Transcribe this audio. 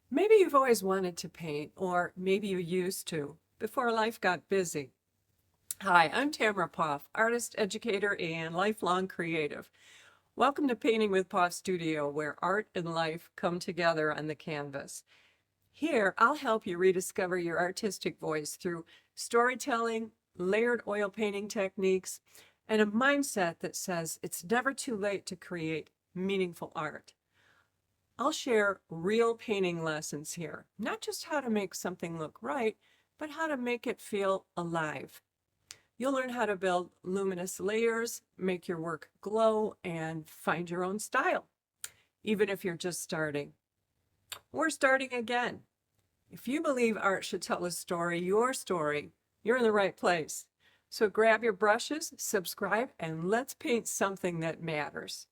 Maybe you've always wanted to paint, or maybe you used to, before life got busy. Hi, I'm Tamara Poff, artist, educator, and lifelong creative. Welcome to Painting with Poff Studio, where art and life come together on the canvas. Here, I'll help you rediscover your artistic voice through storytelling, layered oil painting techniques, and a mindset that says it's never too late to create meaningful art. I'll share real painting lessons here, not just how to make something look right, but how to make it feel alive. You'll learn how to build luminous layers, make your work glow, and find your own style, even if you're just starting. We're starting again. If you believe art should tell a story, you're in the right place. So grab your brushes, subscribe, and let's paint something that matters.